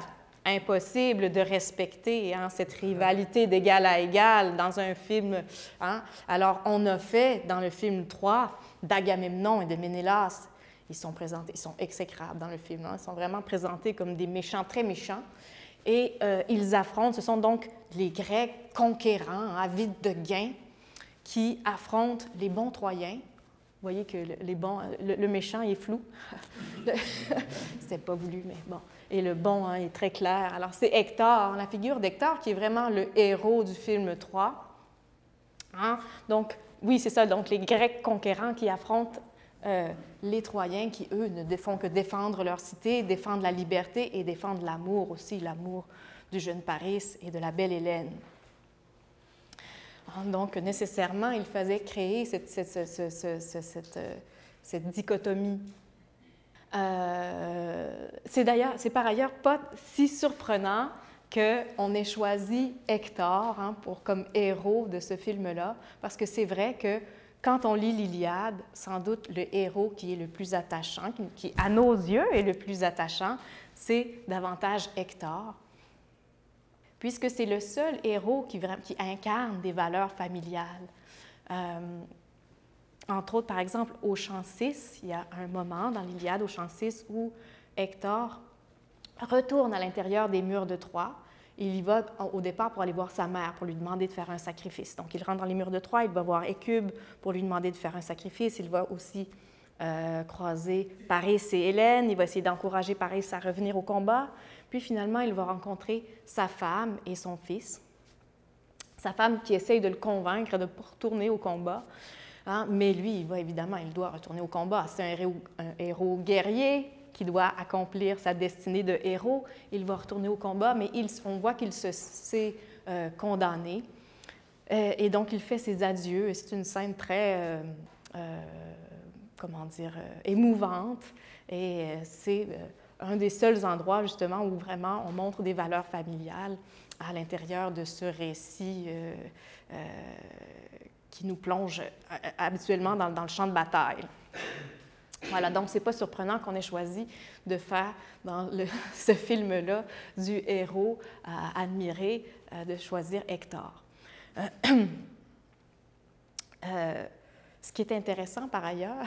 impossible de respecter cette rivalité d'égal à égal dans un film. Alors, on a fait dans le film 3 d'Agamemnon et de Ménélas. Ils sont exécrables dans le film. Ils sont vraiment présentés comme des méchants, très méchants. Et ils affrontent, ce sont donc les Grecs conquérants, avides de gain, qui affrontent les bons Troyens. Vous voyez que le méchant est flou. C'était pas voulu, mais bon. Et le bon est très clair. Alors, c'est Hector, la figure d'Hector, qui est vraiment le héros du film 3. Donc, oui, c'est ça, donc les Grecs conquérants qui affrontent les Troyens qui, eux, ne font que défendre leur cité, défendre la liberté et défendre l'amour aussi, l'amour du jeune Paris et de la belle Hélène. Donc, nécessairement, il fallait créer cette dichotomie. C'est par ailleurs pas si surprenant qu'on ait choisi Hector comme héros de ce film-là, parce que c'est vrai que quand on lit l'Iliade, sans doute le héros qui est le plus attachant, qui à nos yeux est le plus attachant, c'est davantage Hector, puisque c'est le seul héros qui incarne des valeurs familiales. Entre autres, par exemple, au chant 6, il y a un moment dans l'Iliade, au chant 6, où Hector retourne à l'intérieur des murs de Troie. Il y va au départ pour aller voir sa mère, pour lui demander de faire un sacrifice. Donc, il rentre dans les murs de Troie, il va voir Hécube pour lui demander de faire un sacrifice. Il va aussi croiser Paris et Hélène. Il va essayer d'encourager Paris à revenir au combat. Puis, finalement, il va rencontrer sa femme et son fils. Sa femme qui essaye de le convaincre de retourner au combat. Mais lui, il doit retourner au combat. C'est un héros guerrier qui doit accomplir sa destinée de héros. Il va retourner au combat, mais on voit qu'il se sait condamné. Et donc, il fait ses adieux. C'est une scène très, émouvante. Et c'est un des seuls endroits, justement, où vraiment on montre des valeurs familiales à l'intérieur de ce récit qui nous plonge habituellement dans le champ de bataille. Voilà, donc c'est pas surprenant qu'on ait choisi de faire dans ce film-là du héros à admirer, de choisir Hector. Ce qui est intéressant par ailleurs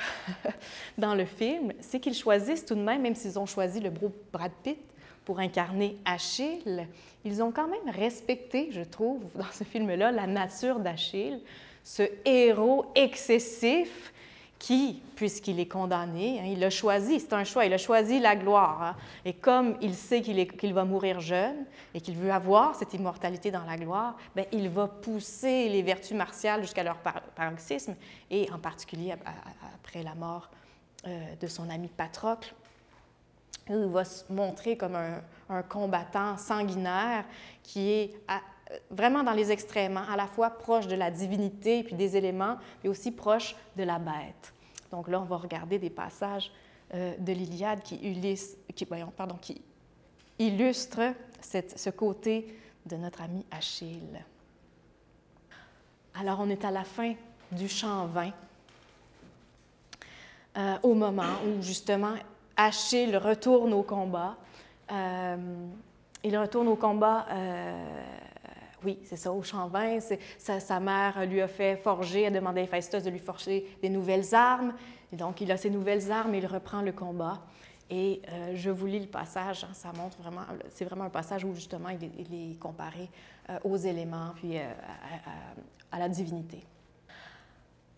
dans le film, c'est qu'ils choisissent tout de même s'ils ont choisi le beau Brad Pitt pour incarner Achille, ils ont quand même respecté, je trouve, dans ce film-là, la nature d'Achille, ce héros excessif qui, puisqu'il est condamné, il l'a choisi, c'est un choix, il a choisi la gloire. Et comme il sait qu'il va mourir jeune et qu'il veut avoir cette immortalité dans la gloire, bien, il va pousser les vertus martiales jusqu'à leur paroxysme, et en particulier après la mort de son ami Patrocle. Il va se montrer comme un combattant sanguinaire qui est vraiment dans les extrêmes, à la fois proche de la divinité puis des éléments, mais aussi proche de la bête. Donc là, on va regarder des passages de l'Iliade qui illustrent ce côté de notre ami Achille. Alors, on est à la fin du chant 20, au moment où, justement, Achille retourne au combat. Il retourne au combat... oui, c'est ça, au champ 20, sa mère lui a fait forger, a demandé à Héphaïstos de lui forger des nouvelles armes. Et donc, il a ses nouvelles armes et il reprend le combat. Et je vous lis le passage, ça montre vraiment, c'est vraiment un passage où justement il est comparé aux éléments puis à la divinité.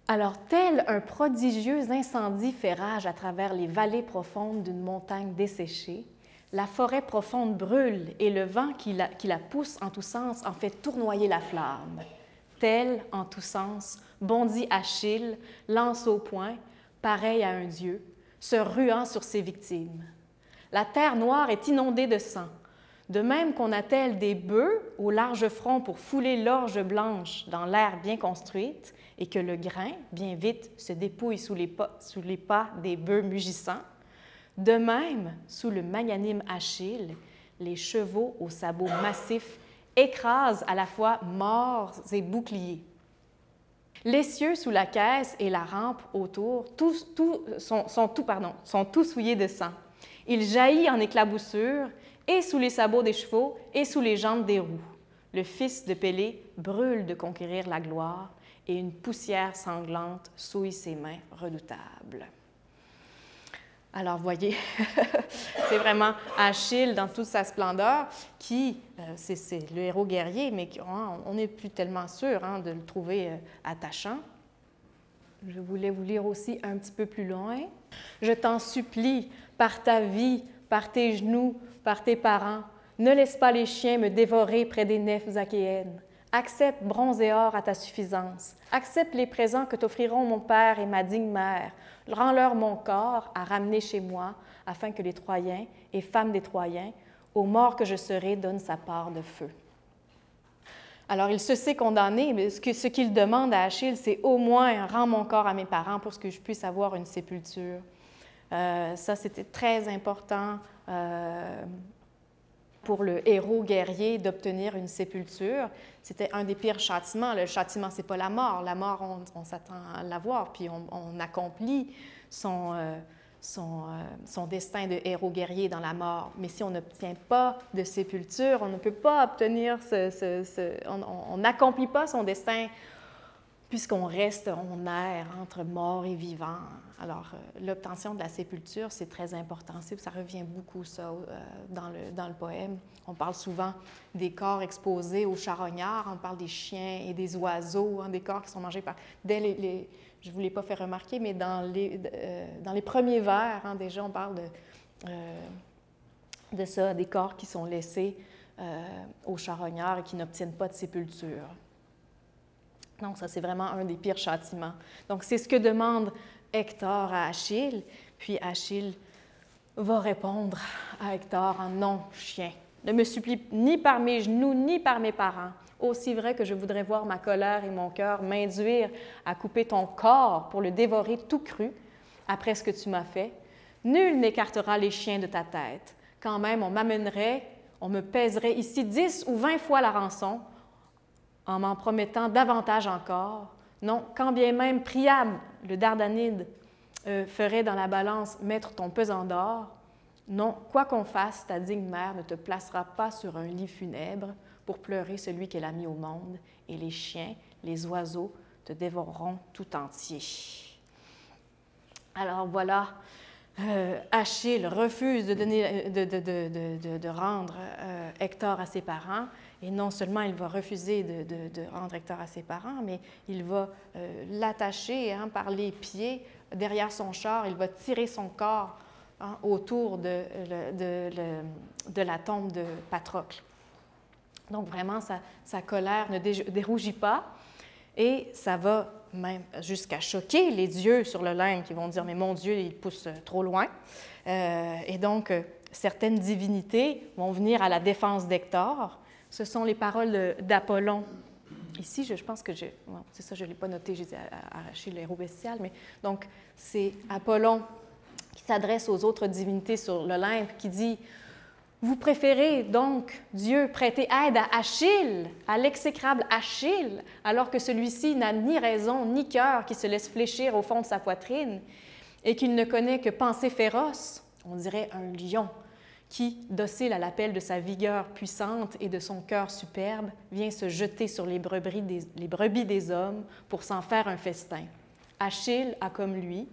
Alors, tel un prodigieux incendie fait rage à travers les vallées profondes d'une montagne desséchée, la forêt profonde brûle et le vent qui la pousse en tous sens en fait tournoyer la flamme. Tel, en tous sens, bondit Achille, lance au poing, pareil à un dieu, se ruant sur ses victimes. La terre noire est inondée de sang, de même qu'on attelle des bœufs au large front pour fouler l'orge blanche dans l'air bien construite et que le grain, bien vite, se dépouille sous les pas des bœufs mugissants. De même, sous le magnanime Achille, les chevaux aux sabots massifs écrasent à la fois morts et boucliers. Les cieux sous la caisse et la rampe autour sont tous souillés de sang. Il jaillit en éclaboussures, et sous les sabots des chevaux, et sous les jambes des roues. Le fils de Pélée brûle de conquérir la gloire, et une poussière sanglante souille ses mains redoutables. Alors, voyez, c'est vraiment Achille dans toute sa splendeur qui, c'est le héros guerrier, mais on n'est plus tellement sûr de le trouver attachant. Je voulais vous lire aussi un petit peu plus loin. « Je t'en supplie, par ta vie, par tes genoux, par tes parents, ne laisse pas les chiens me dévorer près des nefs achéennes. Accepte bronze et or à ta suffisance. Accepte les présents que t'offriront mon père et ma digne mère. Rends-leur mon corps à ramener chez moi, afin que les Troyens et femmes des Troyens, aux morts que je serai, donnent sa part de feu. » Alors, il se sait condamné, mais ce qu'il demande à Achille, c'est au moins « rends mon corps à mes parents pour que je puisse avoir une sépulture. » Ça, c'était très important pour le héros guerrier d'obtenir une sépulture. C'était un des pires châtiments. Le châtiment, ce n'est pas la mort. La mort, on s'attend à l'avoir, puis on accomplit son destin de héros guerrier dans la mort. Mais si on n'obtient pas de sépulture, on ne peut pas obtenir on n'accomplit pas son destin puisqu'on reste, on erre entre mort et vivant. Alors, l'obtention de la sépulture, c'est très important. Ça revient beaucoup, ça, dans le poème. On parle souvent des corps exposés aux charognards, on parle des chiens et des oiseaux, des corps qui sont mangés par... je ne vous l'ai pas fait remarquer, mais dans les premiers vers, déjà, on parle de ça, des corps qui sont laissés aux charognards et qui n'obtiennent pas de sépulture. Donc, ça, c'est vraiment un des pires châtiments. Donc, c'est ce que demande Hector à Achille, puis Achille va répondre à Hector en « Non, chien, ne me supplie ni par mes genoux, ni par mes parents. Aussi vrai que je voudrais voir ma colère et mon cœur m'induire à couper ton corps pour le dévorer tout cru, après ce que tu m'as fait, nul n'écartera les chiens de ta tête. Quand même, on me pèserait ici 10 ou 20 fois la rançon, en m'en promettant davantage encore. Non, quand bien même Priam, le Dardanide, ferait dans la balance mettre ton pesant d'or, non, quoi qu'on fasse, ta digne mère ne te placera pas sur un lit funèbre pour pleurer celui qu'elle a mis au monde, et les chiens, les oiseaux te dévoreront tout entier. Alors voilà, Achille refuse de rendre Hector à ses parents, et non seulement il va refuser de rendre Hector à ses parents, mais il va l'attacher par les pieds derrière son char, il va tirer son corps autour de la tombe de Patrocle. Donc vraiment, sa colère ne dérougit pas, et ça va même jusqu'à choquer les dieux sur l'Olympe qui vont dire « Mais mon Dieu, il pousse trop loin. » Et donc, certaines divinités vont venir à la défense d'Hector. Ce sont les paroles d'Apollon. Ici, je pense que c'est ça, je ne l'ai pas noté, j'ai dit à Achille, le héros bestial, mais donc, c'est Apollon qui s'adresse aux autres divinités sur l'Olympe, qui dit « Vous préférez donc, Dieu, prêter aide à Achille, à l'exécrable Achille, alors que celui-ci n'a ni raison ni cœur qui se laisse fléchir au fond de sa poitrine et qu'il ne connaît que pensée féroce, on dirait un lion, qui, docile à l'appel de sa vigueur puissante et de son cœur superbe, vient se jeter sur les brebis des hommes pour s'en faire un festin. Achille a, comme lui,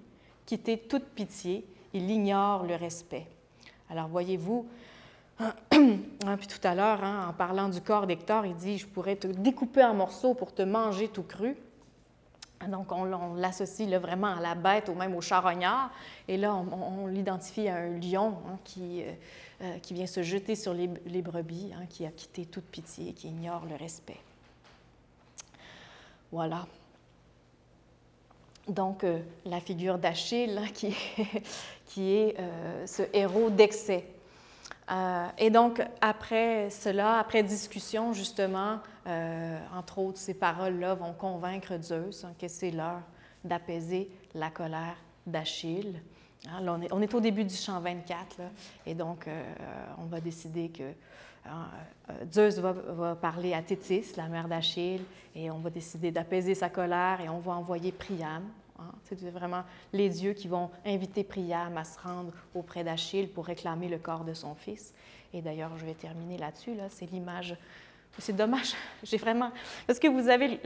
quitté toute pitié, il ignore le respect. » Alors, voyez-vous, puis tout à l'heure, en parlant du corps d'Hector, il dit « Je pourrais te découper en morceaux pour te manger tout cru. » Donc, on l'associe vraiment à la bête ou même au charognard. Et là, on l'identifie à un lion qui vient se jeter sur les brebis, qui a quitté toute pitié, qui ignore le respect. Voilà. Donc, la figure d'Achille, qui est ce héros d'excès. Et donc, après cela, après discussion, justement, entre autres, ces paroles-là vont convaincre Zeus que c'est l'heure d'apaiser la colère d'Achille. Là, on est au début du chant 24, là, et donc on va décider que Zeus va parler à Thétis, la mère d'Achille, et on va décider d'apaiser sa colère, et on va envoyer Priam. C'est vraiment les dieux qui vont inviter Priam à se rendre auprès d'Achille pour réclamer le corps de son fils. Et d'ailleurs, je vais terminer là-dessus, là, c'est l'image. C'est dommage, j'ai vraiment... Parce que vous avez...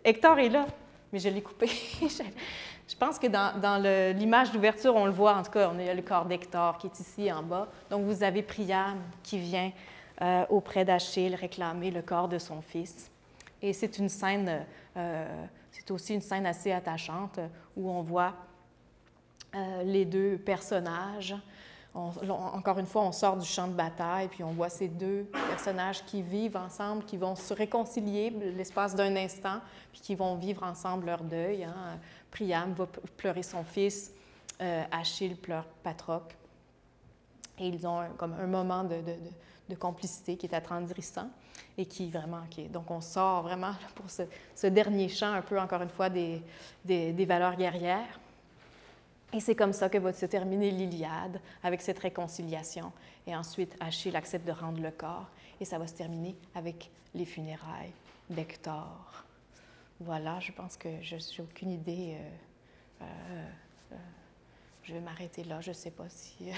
Hector est là, mais je l'ai coupé. Je pense que dans l'image d'ouverture, on le voit, en tout cas, on a le corps d'Hector qui est ici en bas. Donc, vous avez Priam qui vient auprès d'Achille réclamer le corps de son fils. Et c'est une scène... c'est aussi une scène assez attachante où on voit les deux personnages. encore une fois, on sort du champ de bataille, puis on voit ces deux personnages qui vivent ensemble, qui vont se réconcilier l'espace d'un instant, puis qui vont vivre ensemble leur deuil. Hein. Priam va pleurer son fils, Achille pleure Patrocle. Et ils ont comme un moment de complicité qui est attendrissant et qui vraiment... donc, on sort vraiment pour ce dernier chant, un peu, encore une fois, des valeurs guerrières. Et c'est comme ça que va se terminer l'Iliade, avec cette réconciliation. Et ensuite, Achille accepte de rendre le corps. Et ça va se terminer avec les funérailles d'Hector. Voilà, je pense que je n'ai aucune idée. Je vais m'arrêter là, je ne sais pas si...